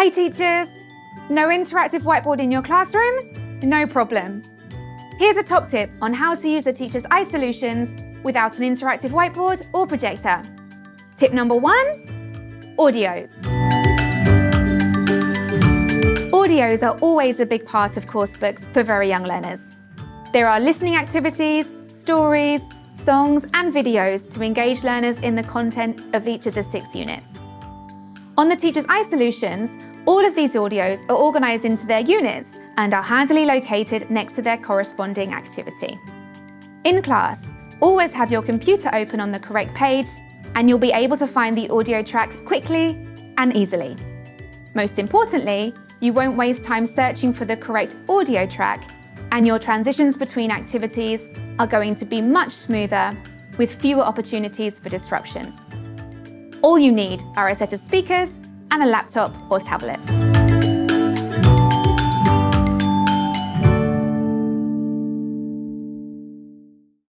Hey teachers! No interactive whiteboard in your classroom? No problem. Here's a top tip on how to use the Teacher's Eye solutions without an interactive whiteboard or projector. Tip number 1, audios. Audios are always a big part of course books for very young learners. There are listening activities, stories, songs and videos to engage learners in the content of each of the 6 units. On the Teacher's Eye solutions, all of these audios are organised into their units and are handily located next to their corresponding activity. In class, always have your computer open on the correct page and you'll be able to find the audio track quickly and easily. Most importantly, you won't waste time searching for the correct audio track and your transitions between activities are going to be much smoother with fewer opportunities for disruptions. All you need are a set of speakers and a laptop or tablet.